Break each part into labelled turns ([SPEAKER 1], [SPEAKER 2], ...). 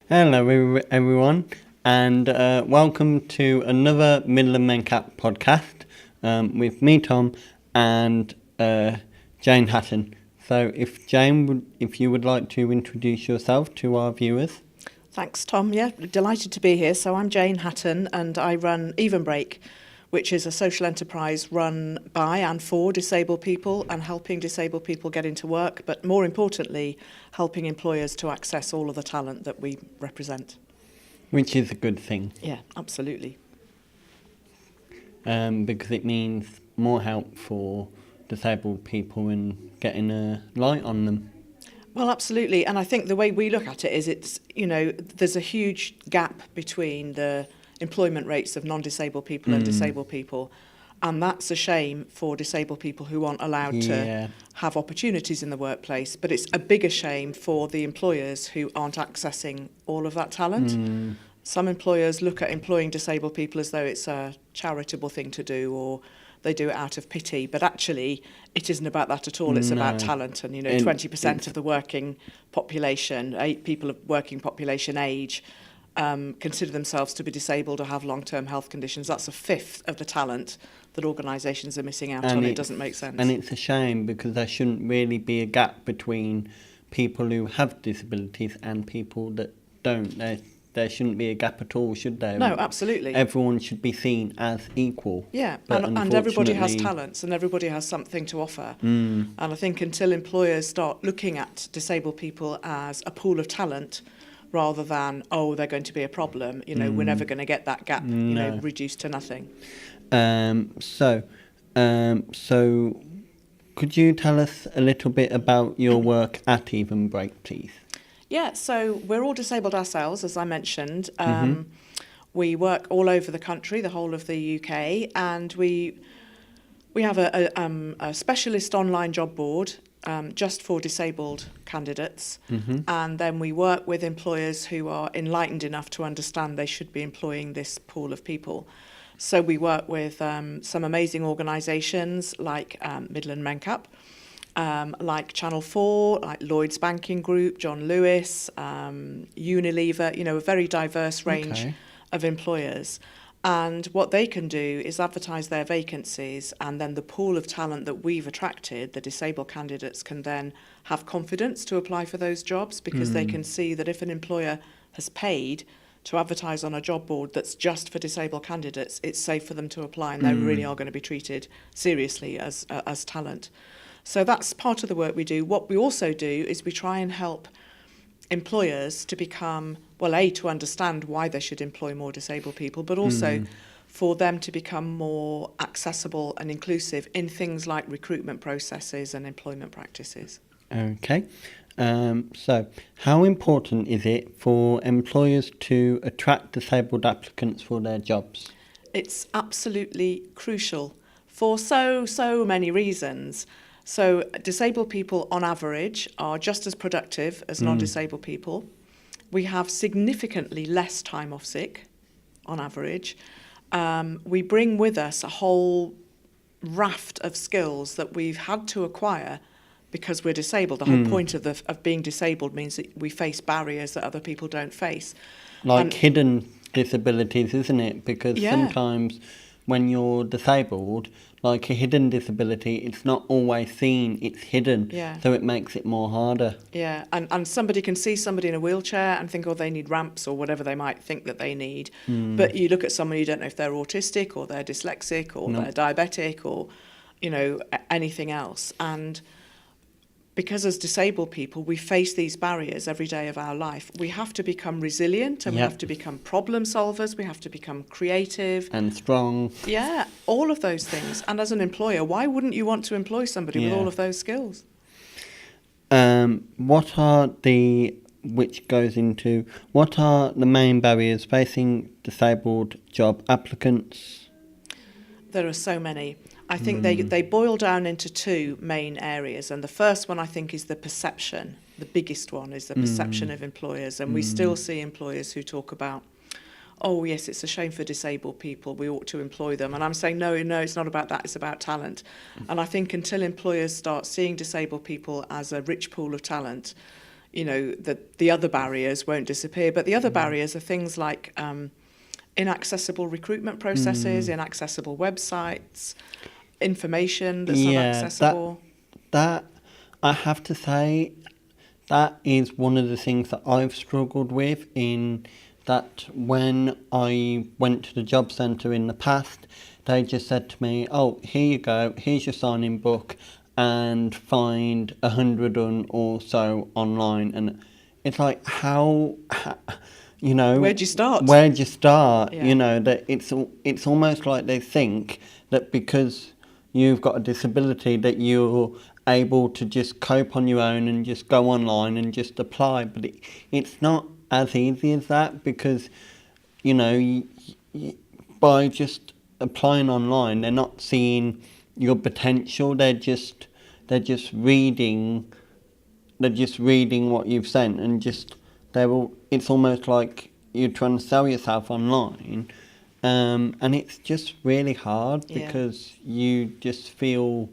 [SPEAKER 1] Hello, everyone, and welcome to another Midland Mencap podcast with me, Tom, and Jane Hatton. So, if you would like to introduce yourself to our viewers.
[SPEAKER 2] Thanks, Tom. Yeah, delighted to be here. So I'm Jane Hatton and I run Even Break, which is a social enterprise run by and for disabled people and helping disabled people get into work, but more importantly, helping employers to access all of the talent that we represent.
[SPEAKER 1] Which is a good thing.
[SPEAKER 2] Yeah, absolutely.
[SPEAKER 1] Because it means more help for disabled people and getting a light on them.
[SPEAKER 2] Well, absolutely. And I think the way we look at it is there's a huge gap between the employment rates of non-disabled people and disabled people. And that's a shame for disabled people who aren't allowed to have opportunities in the workplace. But it's a bigger shame for the employers who aren't accessing all of that talent. Some employers look at employing disabled people as though it's a charitable thing to do, or they do it out of pity, but actually it isn't about that at all. It's about talent, and 20% of the working population, people of working population age, consider themselves to be disabled or have long-term health conditions. That's a fifth of the talent that organisations are missing out on. It doesn't make sense.
[SPEAKER 1] And it's a shame because there shouldn't really be a gap between people who have disabilities and people that don't. There shouldn't be a gap at all, should there?
[SPEAKER 2] No, absolutely.
[SPEAKER 1] Everyone should be seen as equal.
[SPEAKER 2] Yeah, and everybody has talents and everybody has something to offer. And I think until employers start looking at disabled people as a pool of talent rather than, they're going to be a problem, we're never going to get that gap reduced to nothing.
[SPEAKER 1] So could you tell us a little bit about your work at Even Break, please?
[SPEAKER 2] Yeah, so we're all disabled ourselves, as I mentioned. We work all over the country, the whole of the UK, and we have a specialist online job board just for disabled candidates. And then we work with employers who are enlightened enough to understand they should be employing this pool of people. So we work with some amazing organisations like Midland Mencap, like Channel 4, like Lloyds Banking Group, John Lewis, Unilever, a very diverse range of employers. And what they can do is advertise their vacancies, and then the pool of talent that we've attracted, the disabled candidates, can then have confidence to apply for those jobs because they can see that if an employer has paid to advertise on a job board that's just for disabled candidates, it's safe for them to apply, and they really are going to be treated seriously as talent. So that's part of the work we do. What we also do is we try and help employers to become, to understand why they should employ more disabled people, but also for them to become more accessible and inclusive in things like recruitment processes and employment practices.
[SPEAKER 1] Okay. So how important is it for employers to attract disabled applicants for their jobs?
[SPEAKER 2] It's absolutely crucial for so many reasons. So disabled people on average are just as productive as non-disabled people. We have significantly less time off sick on average. We bring with us a whole raft of skills that we've had to acquire because we're disabled. The whole point of being disabled means that we face barriers that other people don't face.
[SPEAKER 1] Like hidden disabilities, isn't it? Because sometimes when you're disabled, like a hidden disability, it's not always seen, it's hidden, so it makes it more harder.
[SPEAKER 2] Yeah, and somebody can see somebody in a wheelchair and think, they need ramps or whatever they might think that they need. But you look at someone, you don't know if they're autistic or they're dyslexic or they're diabetic or, anything else. And because as disabled people, we face these barriers every day of our life. We have to become resilient and we have to become problem solvers. We have to become creative.
[SPEAKER 1] And strong.
[SPEAKER 2] Yeah, all of those things. And as an employer, why wouldn't you want to employ somebody with all of those skills?
[SPEAKER 1] What are the main barriers facing disabled job applicants?
[SPEAKER 2] There are so many. I think they boil down into two main areas. And the first one, I think, is the perception. The biggest one is the perception of employers. And we still see employers who talk about, yes, it's a shame for disabled people, we ought to employ them. And I'm saying, no, it's not about that, it's about talent. And I think until employers start seeing disabled people as a rich pool of talent, the other barriers won't disappear. But the other barriers are things like inaccessible recruitment processes, inaccessible websites, information that's not accessible.
[SPEAKER 1] That I have to say, that is one of the things that I've struggled with, in that when I went to the job centre in the past, they just said to me, oh, here you go, here's your sign-in book, and find 100 or so online. And it's like, how
[SPEAKER 2] Where'd you start?
[SPEAKER 1] Yeah. That it's almost like they think that because you've got a disability that you're able to just cope on your own and just go online and just apply. But it's not as easy as that, because, by just applying online, they're not seeing your potential. They're just reading what you've sent, and it's almost like you're trying to sell yourself online. And it's just really hard, because you just feel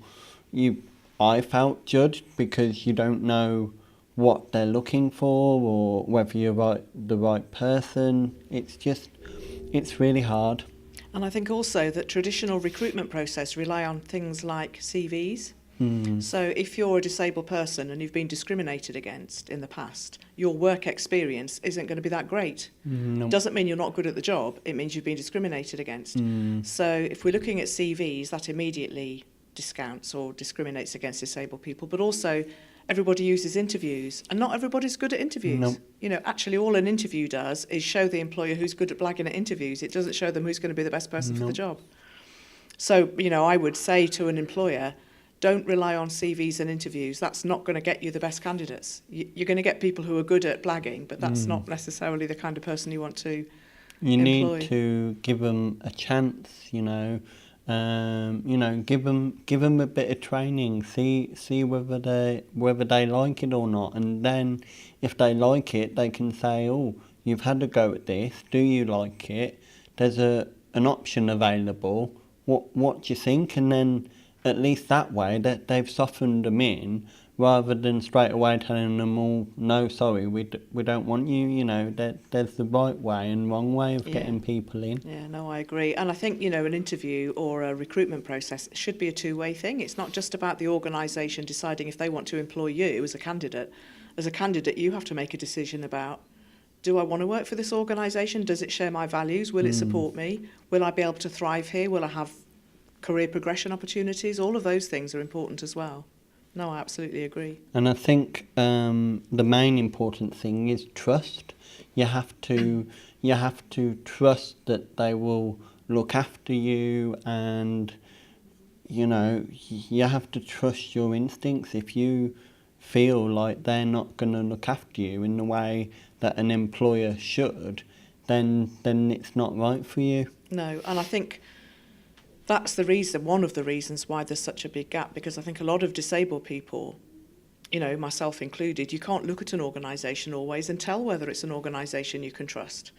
[SPEAKER 1] I felt judged, because you don't know what they're looking for or whether you're the right person. It's really hard.
[SPEAKER 2] And I think also that traditional recruitment process rely on things like CVs. So if you're a disabled person and you've been discriminated against in the past, your work experience isn't going to be that great.
[SPEAKER 1] No.
[SPEAKER 2] Doesn't mean you're not good at the job, it means you've been discriminated against. So if we're looking at CVs, that immediately discounts or discriminates against disabled people. But also, everybody uses interviews, and not everybody's good at interviews.
[SPEAKER 1] No.
[SPEAKER 2] Actually all an interview does is show the employer who's good at blagging at interviews. It doesn't show them who's going to be the best person for the job. So, I would say to an employer, don't rely on CVs and interviews. That's not going to get you the best candidates. You're going to get people who are good at blagging, but that's not necessarily the kind of person you want to employ.
[SPEAKER 1] Need to give them a chance, give them a bit of training, see whether they like it or not, and then if they like it, they can say, oh, you've had a go at this, do you like it? There's an option available. What do you think? And then at least that way that they've softened them in, rather than straight away telling them, oh, no, sorry, we don't want you. There's the right way and wrong way of getting people in.
[SPEAKER 2] Yeah, no, I agree. And I think, an interview or a recruitment process should be a two-way thing. It's not just about the organisation deciding if they want to employ you as a candidate. As a candidate, you have to make a decision about, do I want to work for this organisation? Does it share my values? Will it support me? Will I be able to thrive here? Will I have career progression opportunities? All of those things are important as well. No, I absolutely agree.
[SPEAKER 1] And I think the main important thing is trust. You have to trust that they will look after you, and you have to trust your instincts. If you feel like they're not going to look after you in the way that an employer should, then it's not right for you.
[SPEAKER 2] No, and I think that's one of the reasons why there's such a big gap, because I think a lot of disabled people, myself included, you can't look at an organisation always and tell whether it's an organisation you can trust.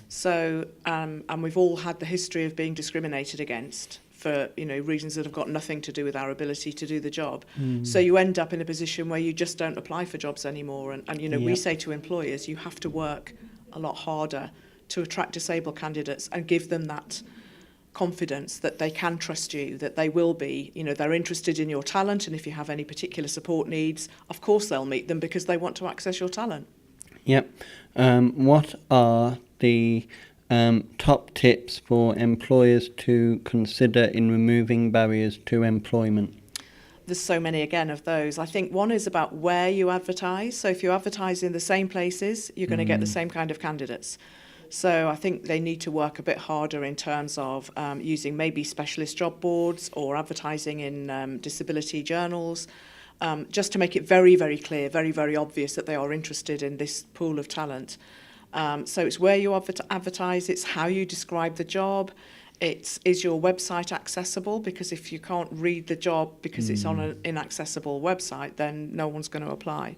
[SPEAKER 2] So, and we've all had the history of being discriminated against for, reasons that have got nothing to do with our ability to do the job. So you end up in a position where you just don't apply for jobs anymore. And we say to employers, you have to work a lot harder to attract disabled candidates and give them that confidence that they can trust you, that they will be, they're interested in your talent, and if you have any particular support needs, of course they'll meet them because they want to access your talent.
[SPEAKER 1] Yep. What are the top tips for employers to consider in removing barriers to employment?
[SPEAKER 2] There's so many, again, of those. I think one is about where you advertise. So if you advertise in the same places, you're going to get the same kind of candidates. So I think they need to work a bit harder in terms of using maybe specialist job boards or advertising in disability journals, just to make it very, very clear, very, very obvious that they are interested in this pool of talent. So it's where you advertise, it's how you describe the job, is your website accessible? Because if you can't read the job because it's on an inaccessible website, then no one's going to apply.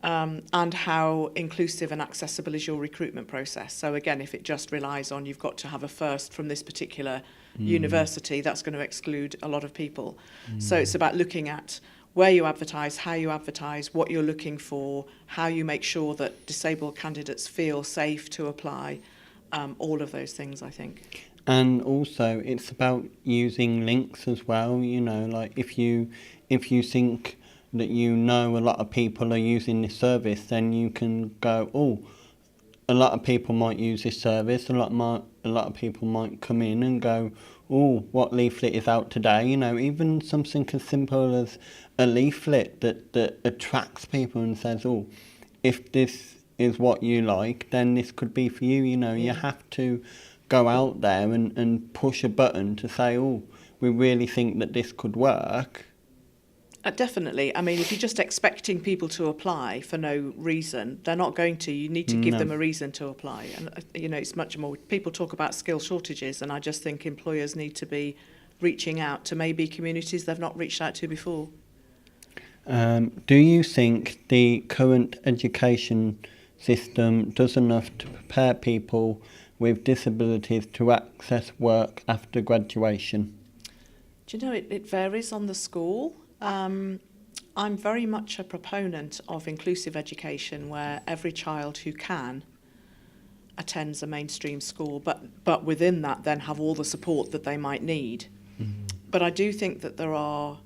[SPEAKER 2] And how inclusive and accessible is your recruitment process? So again, if it just relies on you've got to have a first from this particular university, that's going to exclude a lot of people. So it's about looking at where you advertise, how you advertise, what you're looking for, how you make sure that disabled candidates feel safe to apply, all of those things, I think.
[SPEAKER 1] And also, it's about using links as well. You know, like if you think that you know a lot of people are using this service, then you can go, oh, a lot of people might use this service. A lot of people might come in and go, oh, what leaflet is out today? You know, even something as simple as a leaflet that attracts people and says, oh, if this is what you like, then this could be for you. You know, you have to go out there and push a button to say, oh, we really think that this could work.
[SPEAKER 2] Definitely. I mean, if you're just expecting people to apply for no reason, they're not going to. You need to give them a reason to apply. And, you know, it's much more... People talk about skill shortages, and I just think employers need to be reaching out to maybe communities they've not reached out to before.
[SPEAKER 1] Do you think the current education system does enough to prepare people with disabilities to access work after graduation?
[SPEAKER 2] Do you know, it varies on the school. I'm very much a proponent of inclusive education where every child who can attends a mainstream school, but within that then have all the support that they might need. But I do think that there are,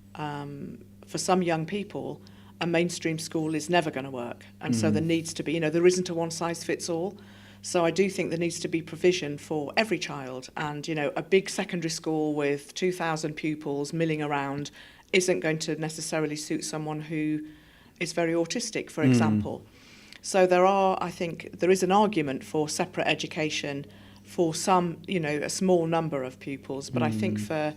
[SPEAKER 2] for some young people, a mainstream school is never going to work. And so there needs to be, you know, there isn't a one size fits all. So I do think there needs to be provision for every child. And, you know, a big secondary school with 2,000 pupils milling around isn't going to necessarily suit someone who is very autistic, for example. So I think there is an argument for separate education for some, you know, a small number of pupils. But I think for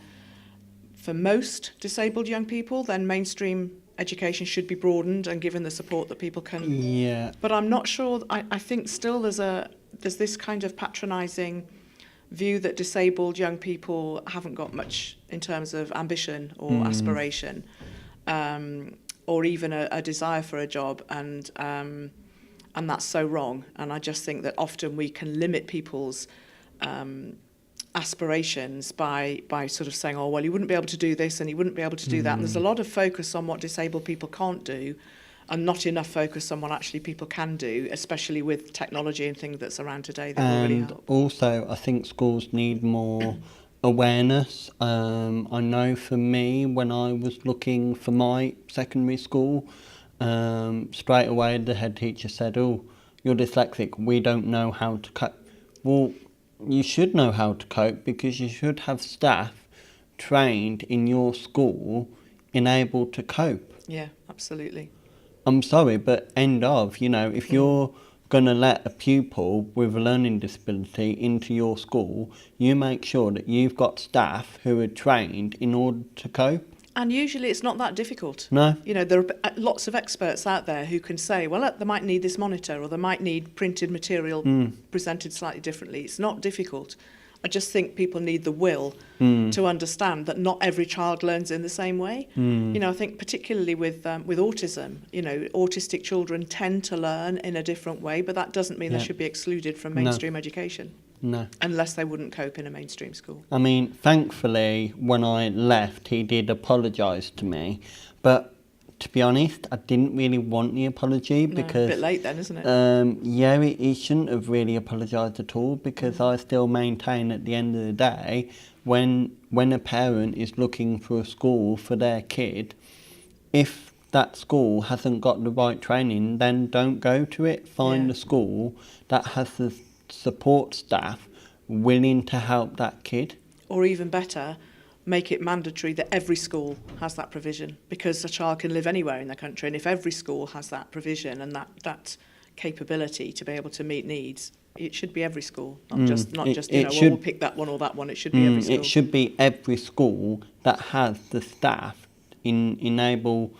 [SPEAKER 2] most disabled young people, then mainstream education should be broadened and given the support that people can.
[SPEAKER 1] Yeah.
[SPEAKER 2] But I'm not sure. I think still there's this kind of patronising view that disabled young people haven't got much in terms of ambition or aspiration, or even a desire for a job, and that's so wrong. And I just think that often we can limit people's aspirations by sort of saying, oh, well, you wouldn't be able to do this and you wouldn't be able to do that. And there's a lot of focus on what disabled people can't do and not enough focus on what actually people can do, especially with technology and things that's around today that will really help.
[SPEAKER 1] Also, I think schools need more awareness. I know for me, when I was looking for my secondary school, straight away the head teacher said, oh, you're dyslexic, we don't know how to cope. Well, you should know how to cope because you should have staff trained in your school enabled to cope.
[SPEAKER 2] Yeah, absolutely.
[SPEAKER 1] I'm sorry, but if you're going to let a pupil with a learning disability into your school, you make sure that you've got staff who are trained in order to cope.
[SPEAKER 2] And usually it's not that difficult.
[SPEAKER 1] No.
[SPEAKER 2] You know, there are lots of experts out there who can say, well, they might need this monitor or they might need printed material presented slightly differently. It's not difficult. I just think people need the will to understand that not every child learns in the same way. You know, I think particularly with autism, you know, autistic children tend to learn in a different way, but that doesn't mean they should be excluded from mainstream education.
[SPEAKER 1] No.
[SPEAKER 2] Unless they wouldn't cope in a mainstream school.
[SPEAKER 1] I mean, thankfully, when I left, he did apologise to me. But to be honest, I didn't really want the apology because...
[SPEAKER 2] a bit late then, isn't it?
[SPEAKER 1] He shouldn't have really apologised at all because I still maintain at the end of the day, when a parent is looking for a school for their kid, if that school hasn't got the right training, then don't go to it. Find a school that has the support staff willing to help that kid.
[SPEAKER 2] Or even better, make it mandatory that every school has that provision, because a child can live anywhere in the country, and if every school has that provision and that capability to be able to meet needs, it should be every school, not just we'll pick that one or that one. It should be every school.
[SPEAKER 1] It should be every school that has the staff enable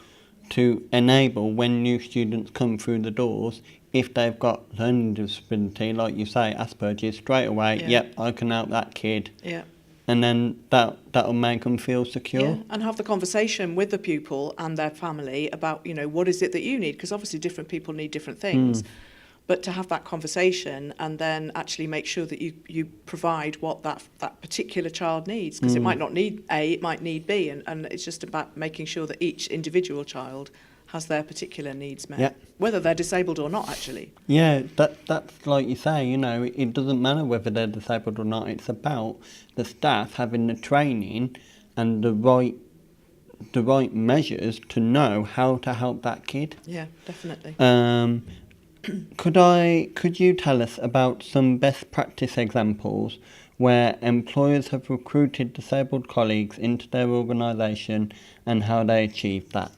[SPEAKER 1] when new students come through the doors. If they've got learning disability, like you say, Asperger's, straight away, yep, I can help that kid.
[SPEAKER 2] Yeah.
[SPEAKER 1] And then that'll make them feel secure.
[SPEAKER 2] Yeah, and have the conversation with the pupil and their family about, you know, what is it that you need? Because obviously different people need different things. but to have that conversation and then actually make sure that you provide what that particular child needs, because it might not need A, it might need B, and it's just about making sure that each individual child has their particular needs met, whether they're disabled or not, actually.
[SPEAKER 1] Yeah, that's like you say, it doesn't matter whether they're disabled or not. It's about the staff having the training and the right measures to know how to help that kid.
[SPEAKER 2] Yeah, definitely.
[SPEAKER 1] Could you tell us about some best practice examples where employers have recruited disabled colleagues into their organisation and how they achieved that?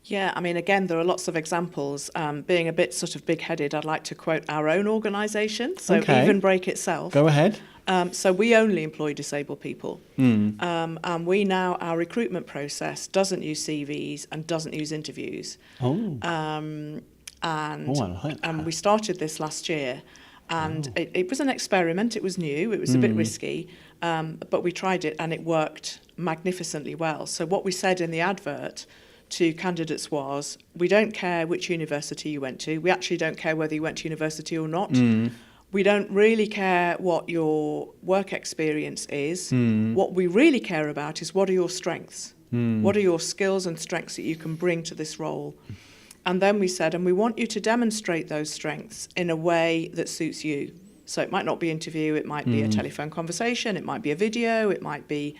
[SPEAKER 2] Yeah, I mean, again, there are lots of examples. Being a bit sort of big-headed, I'd like to quote our own organisation, so Even Break itself.
[SPEAKER 1] Go ahead.
[SPEAKER 2] So we only employ disabled people. And our recruitment process doesn't use CVs and doesn't use interviews. And we started this last year, and it was an experiment. It was new. It was a bit risky, but we tried it, and it worked magnificently well. So what we said in the advert to candidates was, we don't care which university you went to. We actually don't care whether you went to university or not. We don't really care what your work experience is. What we really care about is, what are your strengths? What are your skills and strengths that you can bring to this role? And then we said, and we want you to demonstrate those strengths in a way that suits you. So it might not be interview, it might be a telephone conversation, it might be a video, it might be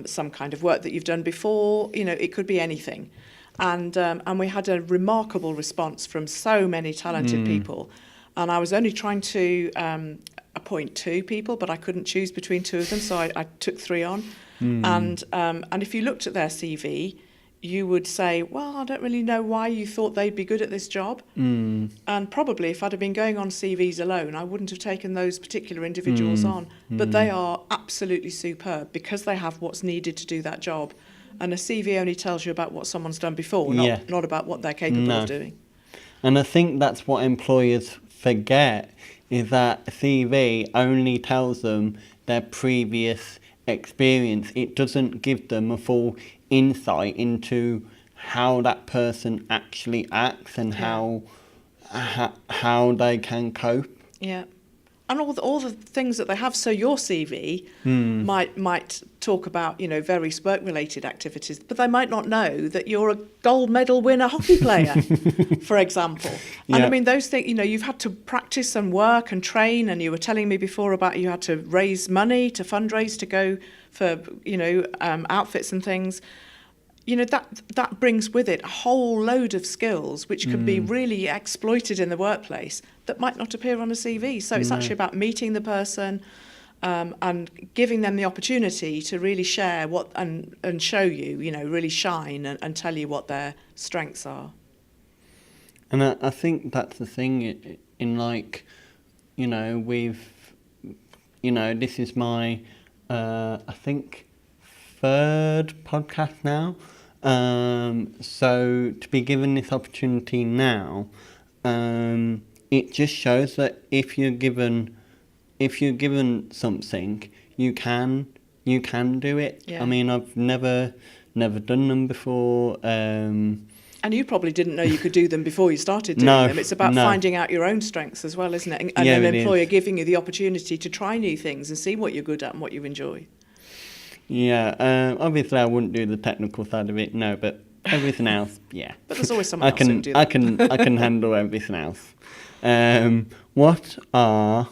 [SPEAKER 2] some kind of work that you've done before. It could be anything. And we had a remarkable response from so many talented people. And I was only trying to appoint 2 people, but I couldn't choose between 2 of them, so I took 3 on. And if you looked at their CV, you would say, well, I don't really know why you thought they'd be good at this job. And probably if I'd have been going on CVs alone, I wouldn't have taken those particular individuals on. But they are absolutely superb because they have what's needed to do that job. And a CV only tells you about what someone's done before, not about what they're capable of doing.
[SPEAKER 1] And I think that's what employers forget, is that a CV only tells them their previous experience. It doesn't give them a full insight into how that person actually acts and how they can cope.
[SPEAKER 2] Yeah. And all the things that they have. So your CV might talk about, various work-related activities, but they might not know that you're a gold medal winner hockey player, for example. And I mean, those things, you've had to practice and work and train, and you were telling me before about you had to raise money to fundraise to go for, outfits and things. That brings with it a whole load of skills which can be really exploited in the workplace that might not appear on a CV. So it's actually about meeting the person and giving them the opportunity to really share and show you, really shine and tell you what their strengths are.
[SPEAKER 1] And I think that's the thing in this is my, I think, 3rd podcast now. So to be given this opportunity now, it just shows that if you're given something, you can do it.
[SPEAKER 2] Yeah.
[SPEAKER 1] I mean, I've never done them before.
[SPEAKER 2] And you probably didn't know you could do them before you started doing them. It's about finding out your own strengths as well, isn't it? And an employer giving you the opportunity to try new things and see what you're good at and what you enjoy.
[SPEAKER 1] Yeah, obviously I wouldn't do the technical side of it, no, but everything else, yeah.
[SPEAKER 2] But there's always someone else who can do that.
[SPEAKER 1] I can handle everything else. What are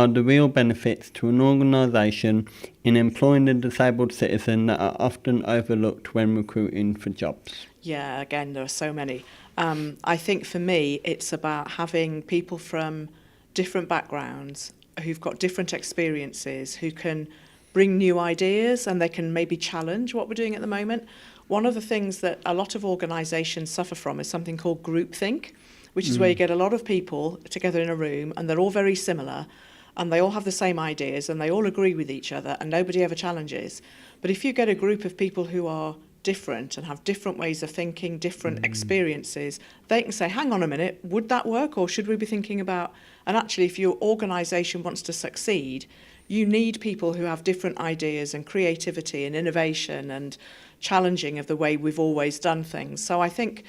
[SPEAKER 1] the real benefits to an organisation in employing a disabled citizen that are often overlooked when recruiting for jobs?
[SPEAKER 2] Yeah, again, there are so many. I think for me, it's about having people from different backgrounds who've got different experiences, who can bring new ideas and they can maybe challenge what we're doing at the moment. One of the things that a lot of organisations suffer from is something called groupthink, which is where you get a lot of people together in a room and they're all very similar and they all have the same ideas and they all agree with each other and nobody ever challenges. But if you get a group of people who are different and have different ways of thinking, different experiences, they can say, hang on a minute, would that work or should we be thinking about... And actually, if your organisation wants to succeed, you need people who have different ideas and creativity and innovation and challenging of the way we've always done things. So I think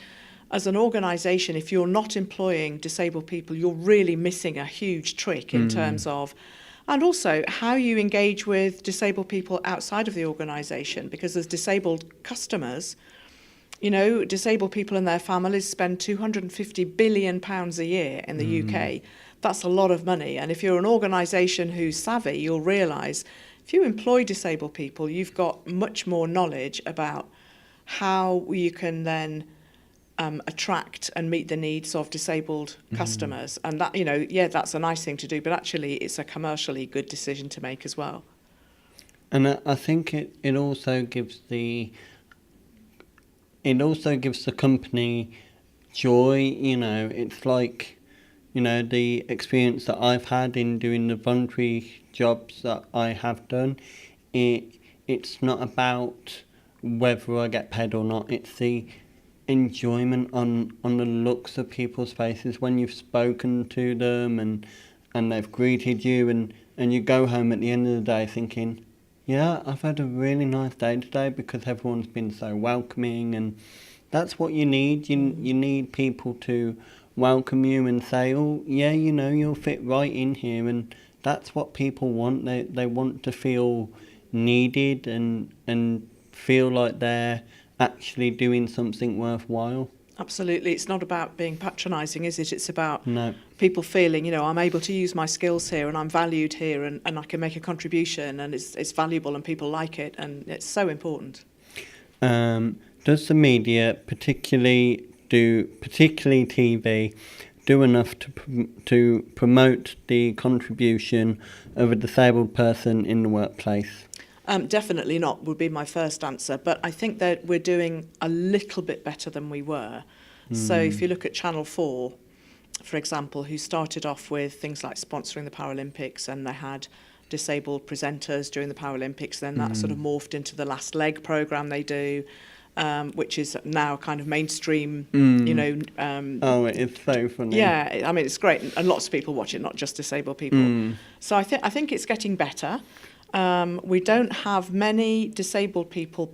[SPEAKER 2] as an organisation, if you're not employing disabled people, you're really missing a huge trick in terms of, and also how you engage with disabled people outside of the organisation, because as disabled customers, you know, disabled people and their families spend £250 billion a year in the UK. That's a lot of money. And if you're an organisation who's savvy, you'll realise if you employ disabled people, you've got much more knowledge about how you can then attract and meet the needs of disabled customers. And that, you know, yeah, that's a nice thing to do, but actually it's a commercially good decision to make as well.
[SPEAKER 1] And I think it also gives the company joy. You know, it's like, you know, the experience that I've had in doing the voluntary jobs that I have done. It's not about whether I get paid or not. It's the enjoyment on the looks of people's faces when you've spoken to them and they've greeted you, and you go home at the end of the day thinking, yeah, I've had a really nice day today because everyone's been so welcoming. And that's what you need. You need people to welcome you and say, oh yeah, you know, you'll fit right in here. And that's what people want. They want to feel needed and feel like they're actually doing something worthwhile.
[SPEAKER 2] Absolutely. It's not about being patronising, is it? It's about
[SPEAKER 1] No.
[SPEAKER 2] people feeling, you know, I'm able to use my skills here and I'm valued here and I can make a contribution and it's valuable and people like it, and it's so important.
[SPEAKER 1] Does the media, particularly TV, do enough to promote the contribution of a disabled person in the workplace?
[SPEAKER 2] Definitely not would be my first answer, but I think that we're doing a little bit better than we were. So if you look at Channel 4, for example, who started off with things like sponsoring the Paralympics, and they had disabled presenters during the Paralympics, then that sort of morphed into the Last Leg programme they do, which is now kind of mainstream, you know.
[SPEAKER 1] Oh, it's so funny.
[SPEAKER 2] Yeah, I mean, it's great, and lots of people watch it, not just disabled people. So I think it's getting better. We don't have many disabled people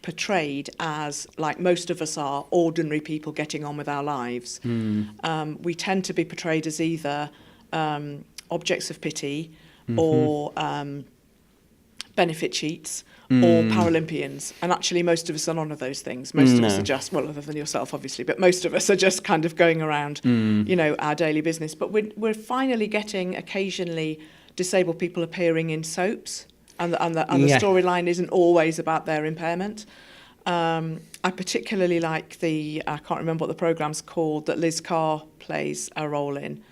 [SPEAKER 2] portrayed as, like most of us are, ordinary people getting on with our lives. We tend to be portrayed as either objects of pity or benefit cheats or Paralympians. And actually most of us are none of those things. Most of us are just, well, other than yourself, obviously, but most of us are just kind of going around, you know, our daily business. But we're finally getting occasionally disabled people appearing in soaps, and the storyline isn't always about their impairment. I particularly like I can't remember what the programme's called, that Liz Carr plays a role in,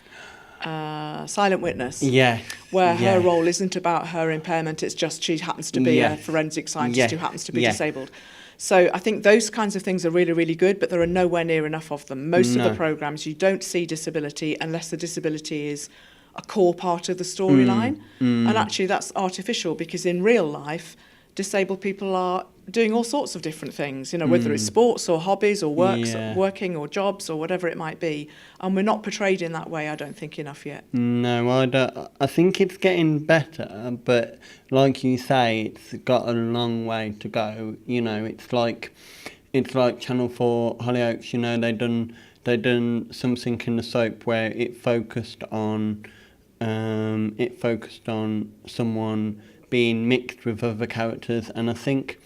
[SPEAKER 2] Silent Witness.
[SPEAKER 1] Yeah.
[SPEAKER 2] Where her role isn't about her impairment, it's just she happens to be a forensic scientist who happens to be disabled. So I think those kinds of things are really, really good, but there are nowhere near enough of them. Most of the programmes, you don't see disability unless the disability is a core part of the storyline. And actually that's artificial, because in real life, disabled people are doing all sorts of different things, you know, whether it's sports or hobbies or working or jobs or whatever it might be. And we're not portrayed in that way, I don't think, enough yet.
[SPEAKER 1] No, I don't. I think it's getting better, but like you say, it's got a long way to go. You know, it's like Channel 4 Hollyoaks, you know, they done something in the soap where it focused on someone being mixed with other characters, and I think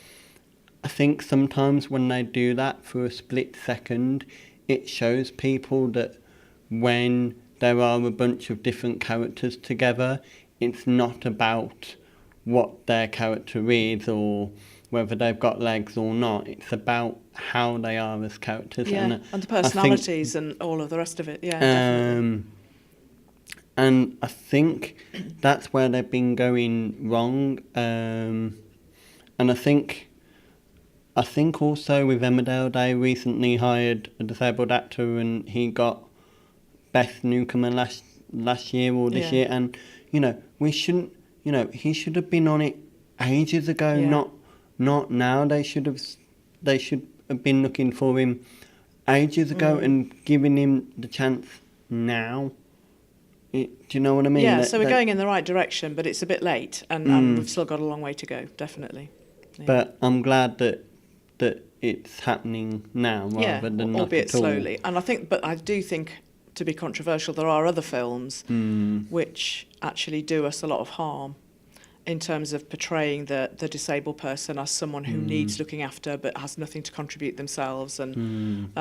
[SPEAKER 1] sometimes when they do that for a split second, it shows people that when there are a bunch of different characters together, it's not about what their character is or whether they've got legs or not. It's about how they are as characters.
[SPEAKER 2] Yeah, and the personalities and all of the rest of it. Yeah, definitely.
[SPEAKER 1] And I think that's where they've been going wrong. And I think also with Emmerdale, they recently hired a disabled actor, and he got Best Newcomer last year or this year. And you know, we shouldn't. You know, he should have been on it ages ago. Not now. They should have been looking for him ages ago and giving him the chance now. Do you know what I mean?
[SPEAKER 2] Yeah, so we're going in the right direction, but it's a bit late, and we've still got a long way to go, definitely. Yeah.
[SPEAKER 1] But I'm glad that that it's happening now rather than not
[SPEAKER 2] albeit
[SPEAKER 1] at all.
[SPEAKER 2] slowly. And but I do think, to be controversial, there are other films which actually do us a lot of harm in terms of portraying the disabled person as someone who needs looking after but has nothing to contribute themselves. And,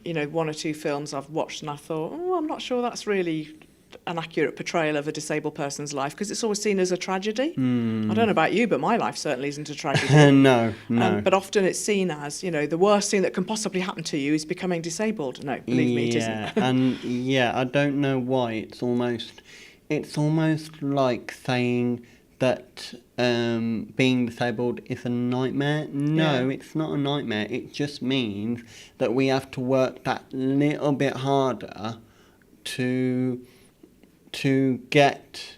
[SPEAKER 2] you know, one or two films I've watched and I thought, I'm not sure that's really an accurate portrayal of a disabled person's life, because it's always seen as a tragedy. I don't know about you, but my life certainly isn't a tragedy.
[SPEAKER 1] No.
[SPEAKER 2] But often it's seen as, you know, the worst thing that can possibly happen to you is becoming disabled. No, believe me, it isn't.
[SPEAKER 1] And I don't know why it's almost like saying that being disabled is a nightmare. No, it's not a nightmare. It just means that we have to work that little bit harder to get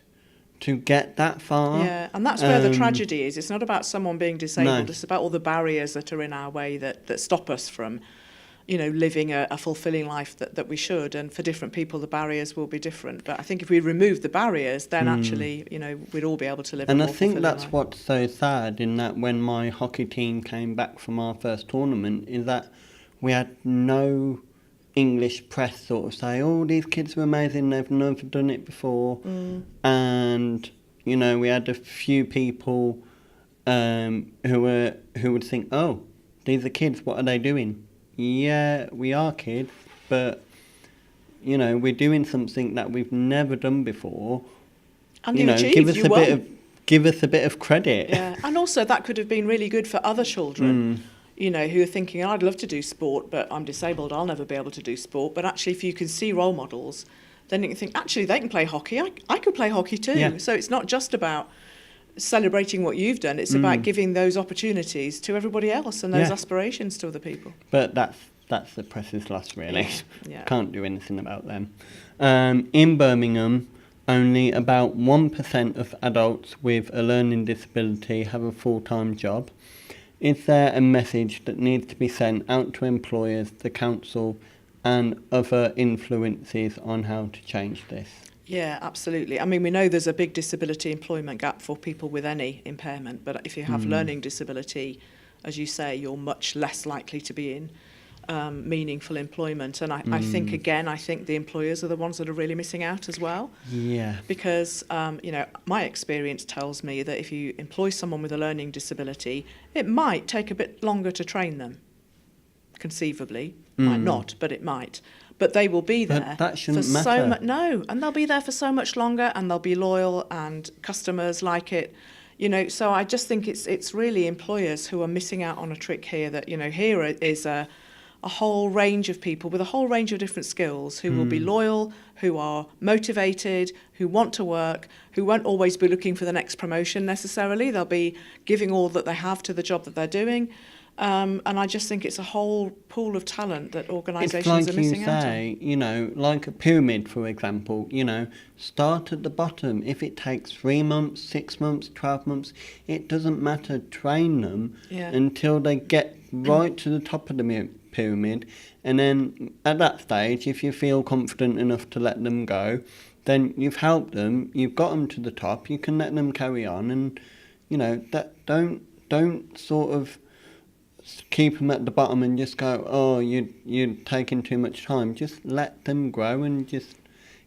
[SPEAKER 1] that far.
[SPEAKER 2] Yeah, and that's where the tragedy is. It's not about someone being disabled.
[SPEAKER 1] No.
[SPEAKER 2] It's about all the barriers that are in our way that stop us from, you know, living a fulfilling life that we should. And for different people, the barriers will be different. But I think if we remove the barriers, then actually, you know, we'd all be able to live a more fulfilling life. And I think
[SPEAKER 1] that's what's so sad, in that when my hockey team came back from our first tournament, is that we had no English press sort of say, oh, these kids are amazing, they've never done it before. And, you know, we had a few people who would think, oh, these are kids, what are they doing? Yeah, we are kids, but, you know, we're doing something that we've never done before.
[SPEAKER 2] And
[SPEAKER 1] you know, give us a bit of credit.
[SPEAKER 2] Yeah, and also that could have been really good for other children. You know, who are thinking, I'd love to do sport, but I'm disabled, I'll never be able to do sport. But actually, if you can see role models, then you can think, actually, they can play hockey. I could play hockey too.
[SPEAKER 1] Yeah.
[SPEAKER 2] So it's not just about celebrating what you've done. It's about giving those opportunities to everybody else and those aspirations to other people.
[SPEAKER 1] But that's the press's loss, really.
[SPEAKER 2] Yeah.
[SPEAKER 1] Can't do anything about them. In Birmingham, only about 1% of adults with a learning disability have a full-time job. Is there a message that needs to be sent out to employers, the council, and other influences on how to change this?
[SPEAKER 2] Yeah, absolutely. I mean, we know there's a big disability employment gap for people with any impairment, but if you have learning disability, as you say, you're much less likely to be in meaningful employment. And I think, again, the employers are the ones that are really missing out as well.
[SPEAKER 1] Yeah.
[SPEAKER 2] Because, you know, my experience tells me that if you employ someone with a learning disability, it might take a bit longer to train them, conceivably. Might not, but it might. But they will be there.
[SPEAKER 1] But that shouldn't matter.
[SPEAKER 2] No, and they'll be there for so much longer, and they'll be loyal, and customers like it. You know, so I just think it's really employers who are missing out on a trick here. That, you know, here is a whole range of people with a whole range of different skills who will be loyal, who are motivated, who want to work, who won't always be looking for the next promotion necessarily. They'll be giving all that they have to the job that they're doing. And I just think it's a whole pool of talent that organisations are missing out on.
[SPEAKER 1] It's like you say, you know, like a pyramid, for example, you know, start at the bottom. If it takes 3 months, 6 months, 12 months, it doesn't matter. Train them until they get right to the top of the pyramid. And then at that stage, if you feel confident enough to let them go, then you've helped them, you've got them to the top, you can let them carry on. And, you know, that don't sort of keep them at the bottom and just go, oh, you're taking too much time. Just let them grow and just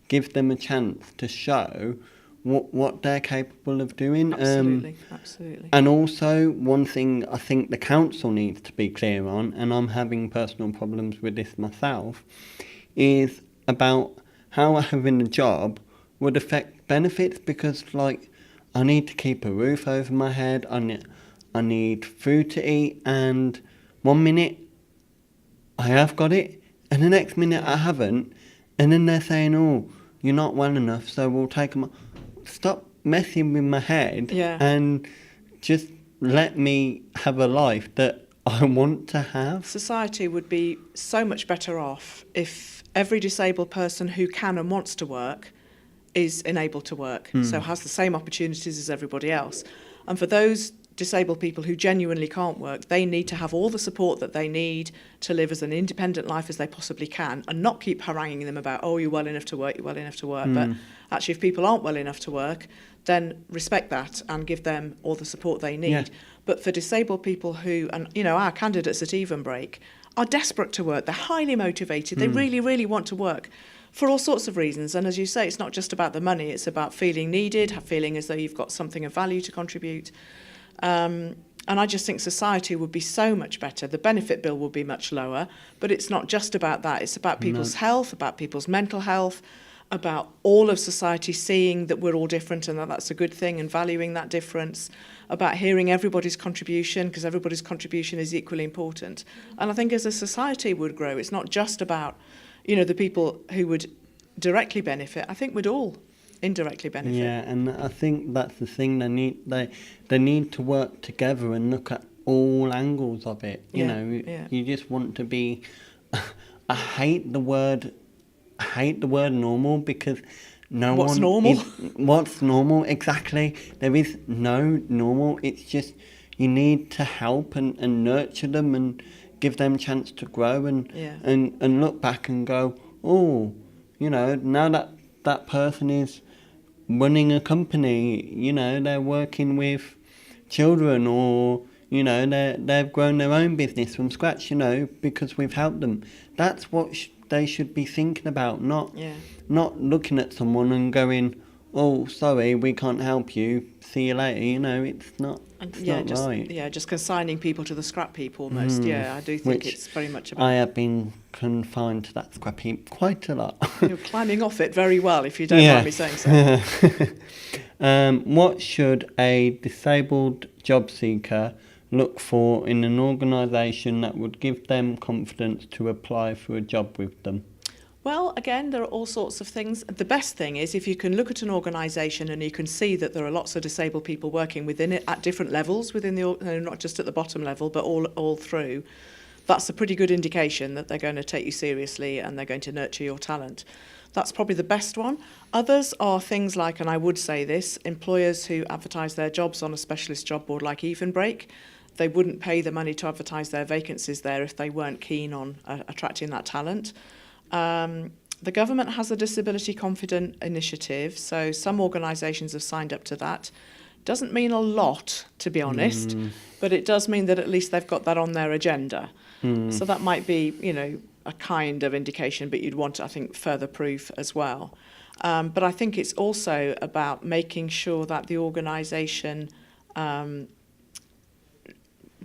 [SPEAKER 1] give them a chance to show what they're capable of doing.
[SPEAKER 2] Absolutely.
[SPEAKER 1] And also, one thing I think the council needs to be clear on, and I'm having personal problems with this myself, is about how having a job would affect benefits, because, like, I need to keep a roof over my head, I need food to eat, and 1 minute I have got it, and the next minute I haven't, and then they're saying, oh, you're not well enough, so we'll take them. Stop messing with my head and just let me have a life that I want to have.
[SPEAKER 2] Society would be so much better off if every disabled person who can and wants to work is enabled to work, so has the same opportunities as everybody else. And for those disabled people who genuinely can't work, they need to have all the support that they need to live as an independent life as they possibly can, and not keep haranguing them about, oh, you're well enough to work, But actually, if people aren't well enough to work, then respect that and give them all the support they need. But for disabled people who, and our candidates at Even Break are desperate to work. They're highly motivated. They really, really want to work for all sorts of reasons. And as you say, it's not just about the money. It's about feeling needed, feeling as though you've got something of value to contribute. And I just think society would be so much better. The benefit bill would be much lower, but it's not just about that. It's about people's health, about people's mental health, about all of society seeing that we're all different and that that's a good thing and valuing that difference, about hearing everybody's contribution, because everybody's contribution is equally important. And I think as a society would grow, it's not just about, the people who would directly benefit. I think we'd all indirectly benefit.
[SPEAKER 1] Yeah, and I think that's the thing. They need to work together and look at all angles of it. You just want to be. I hate the word normal, because
[SPEAKER 2] what's normal?
[SPEAKER 1] What's normal? Exactly. There is no normal. It's just you need to help and nurture them and give them a chance to grow and look back and go, oh, now that person is running a company, they're working with children, or they've grown their own business from scratch, because we've helped them. That's what they should be thinking about, not looking at someone and going, oh, sorry, we can't help you, see you later. It's not right.
[SPEAKER 2] Yeah, just consigning people to the scrap heap almost. I do think it's very much about...
[SPEAKER 1] I have been confined to that scrap heap quite a lot.
[SPEAKER 2] You're climbing off it very well, if you don't mind me saying
[SPEAKER 1] so. What should a disabled job seeker look for in an organisation that would give them confidence to apply for a job with them?
[SPEAKER 2] Well, again, there are all sorts of things. The best thing is if you can look at an organisation and you can see that there are lots of disabled people working within it at different levels within the, not just at the bottom level, but all through. That's a pretty good indication that they're going to take you seriously and they're going to nurture your talent. That's probably the best one. Others are things like, and I would say this, employers who advertise their jobs on a specialist job board like Even Break. They wouldn't pay the money to advertise their vacancies there if they weren't keen on attracting that talent. The government has a Disability Confident initiative, so some organisations have signed up to that. Doesn't mean a lot, to be honest, but it does mean that at least they've got that on their agenda. So that might be, a kind of indication, but you'd want, I think, further proof as well. But I think it's also about making sure that the organisation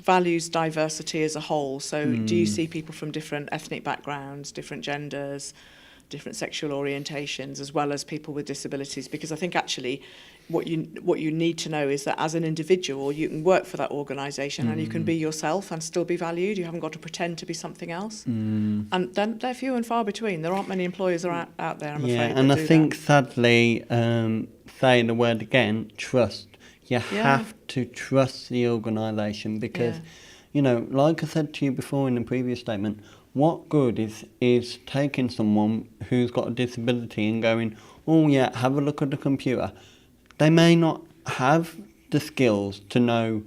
[SPEAKER 2] values diversity as a whole. So do you see people from different ethnic backgrounds, different genders, different sexual orientations, as well as people with disabilities? Because I think actually what you need to know is that as an individual, you can work for that organisation and you can be yourself and still be valued. You haven't got to pretend to be something else. And then they're few and far between. There aren't many employers out there, I'm afraid.
[SPEAKER 1] Yeah, and I think sadly, saying the word again, trust. You have to trust the organisation, because, like I said to you before in the previous statement, what good is taking someone who's got a disability and going, oh yeah, have a look at the computer. They may not have the skills to know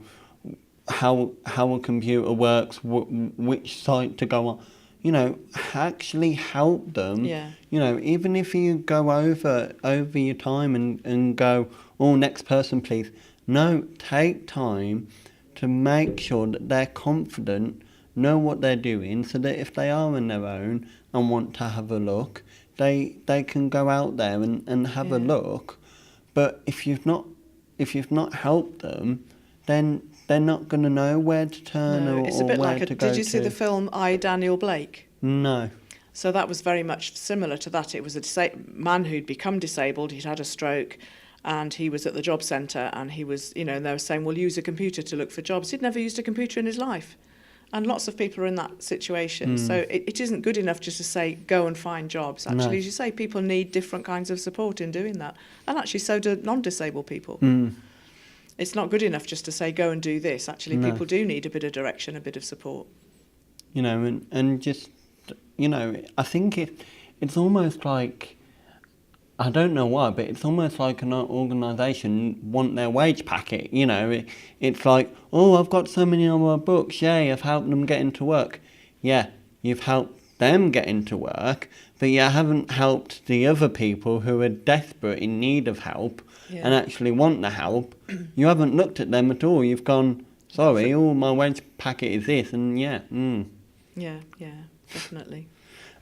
[SPEAKER 1] how a computer works, which site to go on. Actually help them. Even if you go over your time and go, oh, next person please. No, take time to make sure that they're confident, know what they're doing, so that if they are on their own and want to have a look, they can go out there and have a look. But if you've not helped them, then they're not going to know where to turn or
[SPEAKER 2] it's a bit
[SPEAKER 1] where
[SPEAKER 2] like
[SPEAKER 1] to go to.
[SPEAKER 2] Did you see the film I, Daniel Blake?
[SPEAKER 1] No.
[SPEAKER 2] So that was very much similar to that. It was a man who'd become disabled, he'd had a stroke, and he was at the job centre, and he was, and they were saying, well, use a computer to look for jobs. He'd never used a computer in his life. And lots of people are in that situation. So it isn't good enough just to say, go and find jobs. Actually, as you say, people need different kinds of support in doing that. And actually, so do non-disabled people. It's not good enough just to say, go and do this. Actually, people do need a bit of direction, a bit of support.
[SPEAKER 1] And just, I think it's almost like, I don't know why, but it's almost like an organisation want their wage packet, It's like, oh, I've got so many on my books, yay, I've helped them get into work. Yeah, you've helped them get into work, but you haven't helped the other people who are desperate in need of help and actually want the help. You haven't looked at them at all. You've gone, sorry, all my wage packet is this, and
[SPEAKER 2] Yeah, definitely.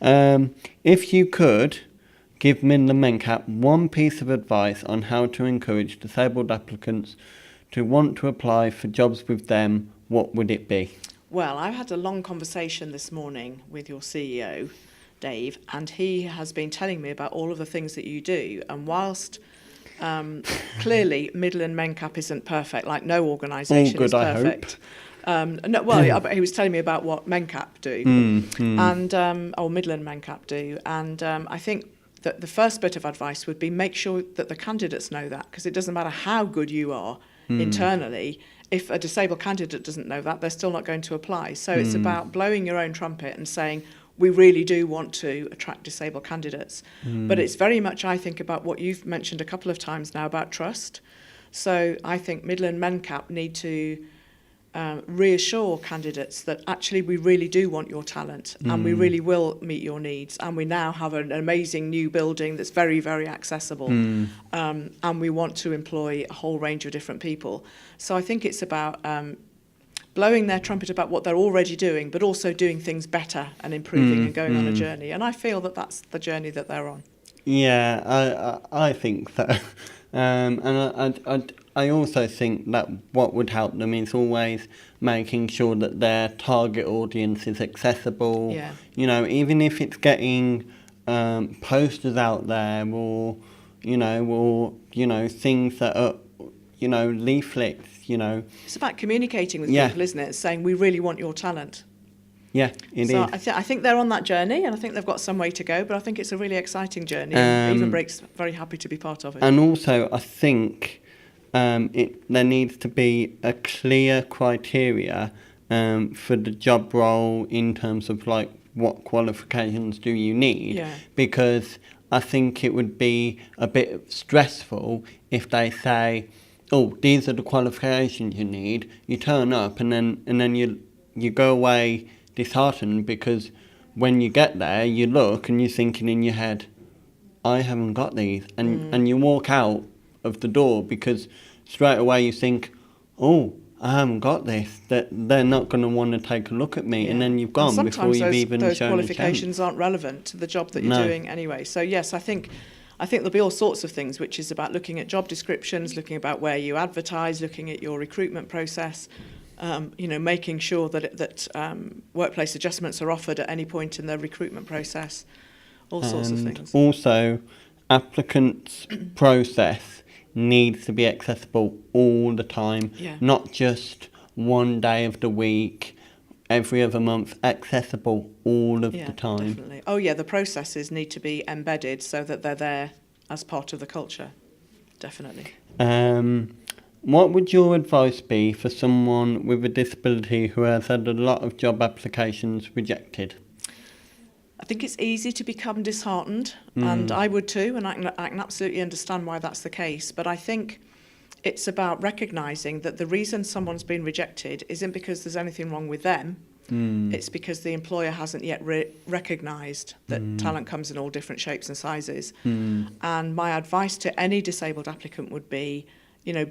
[SPEAKER 1] If you could give Midland Mencap one piece of advice on how to encourage disabled applicants to want to apply for jobs with them, what would it be?
[SPEAKER 2] Well, I've had a long conversation this morning with your CEO, Dave, and he has been telling me about all of the things that you do. And whilst clearly Midland Mencap isn't perfect, like no organisation is perfect. He was telling me about what Mencap do, or Midland Mencap do, and I think that the first bit of advice would be make sure that the candidates know that, because it doesn't matter how good you are internally, if a disabled candidate doesn't know that, they're still not going to apply. So it's about blowing your own trumpet and saying, we really do want to attract disabled candidates. But it's very much, I think, about what you've mentioned a couple of times now about trust. So I think Midland Mencap need to reassure candidates that actually we really do want your talent and we really will meet your needs, and we now have an amazing new building that's very, very accessible, and we want to employ a whole range of different people. So I think it's about blowing their trumpet about what they're already doing, but also doing things better and improving and going on a journey. And I feel that that's the journey that they're on.
[SPEAKER 1] Yeah, I think so. And I also think that what would help them is always making sure that their target audience is accessible.
[SPEAKER 2] Yeah.
[SPEAKER 1] You know, even if it's getting posters out there or things that are, leaflets,
[SPEAKER 2] It's about communicating with people, isn't it? Saying, we really want your talent.
[SPEAKER 1] Yeah, it is.
[SPEAKER 2] I think they're on that journey, and I think they've got some way to go, but I think it's a really exciting journey. And Even Break's very happy to be part of it.
[SPEAKER 1] And also, I think there needs to be a clear criteria for the job role in terms of, like, what qualifications do you need?
[SPEAKER 2] Yeah. Because
[SPEAKER 1] I think it would be a bit stressful if they say, oh, these are the qualifications you need. You turn up and then you go away disheartened, because when you get there, you look and you're thinking in your head, I haven't got these. And you walk out of the door because straight away you think, oh, I haven't got this. That they're not going to want to take a look at me. Yeah. And then you've gone before you've even shown a chance.
[SPEAKER 2] Sometimes those qualifications aren't relevant to the job that you're doing anyway. So yes, I think there'll be all sorts of things, which is about looking at job descriptions, looking about where you advertise, looking at your recruitment process, making sure that workplace adjustments are offered at any point in the recruitment process, all sorts of things.
[SPEAKER 1] Also, applicants' process needs to be accessible all the time, not just one day of the week, every other month, accessible all of the time.
[SPEAKER 2] Definitely. Oh yeah, the processes need to be embedded so that they're there as part of the culture, definitely.
[SPEAKER 1] What would your advice be for someone with a disability who has had a lot of job applications rejected?
[SPEAKER 2] I think it's easy to become disheartened, and I would too, and I can absolutely understand why that's the case. But I think it's about recognising that the reason someone's been rejected isn't because there's anything wrong with them. It's because the employer hasn't yet recognised that talent comes in all different shapes and sizes. And my advice to any disabled applicant would be,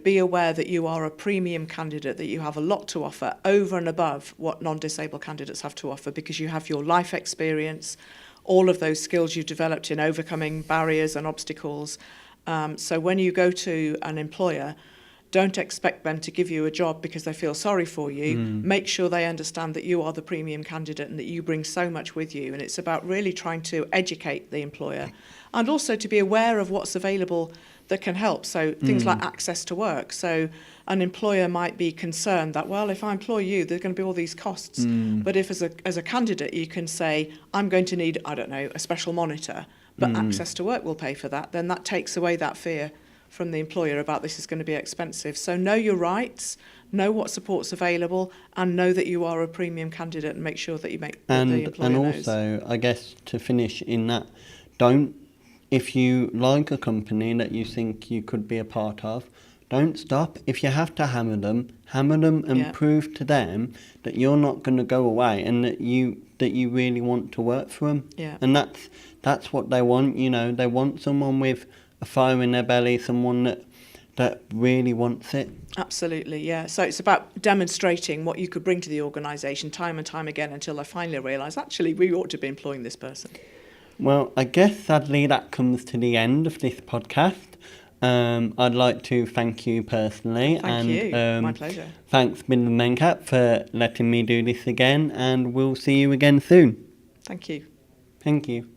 [SPEAKER 2] be aware that you are a premium candidate, that you have a lot to offer over and above what non-disabled candidates have to offer, because you have your life experience, all of those skills you've developed in overcoming barriers and obstacles. So when you go to an employer, don't expect them to give you a job because they feel sorry for you. Make sure they understand that you are the premium candidate and that you bring so much with you. And it's about really trying to educate the employer and also to be aware of what's available that can help. So things like access to work. So an employer might be concerned that, well, if I employ you, there's going to be all these costs. But if as a candidate you can say, I'm going to need, I don't know, a special monitor, but access to work will pay for that, then that takes away that fear from the employer about this is going to be expensive. So know your rights, know what support's available, and know that you are a premium candidate, and make sure that you make the employer knows.
[SPEAKER 1] And also, I guess to finish in that, if you like a company that you think you could be a part of, don't stop. If you have to hammer them and prove to them that you're not going to go away and that you really want to work for them.
[SPEAKER 2] Yeah.
[SPEAKER 1] And that's what they want. They want someone with a fire in their belly, someone that that really wants it.
[SPEAKER 2] Absolutely, yeah. So it's about demonstrating what you could bring to the organisation time and time again until they finally realise, actually, we ought to be employing this person.
[SPEAKER 1] Well, I guess sadly that comes to the end of this podcast. I'd like to thank you personally.
[SPEAKER 2] Thank you. My pleasure.
[SPEAKER 1] Thanks, Midland MenCap, for letting me do this again, and we'll see you again soon.
[SPEAKER 2] Thank you.
[SPEAKER 1] Thank you.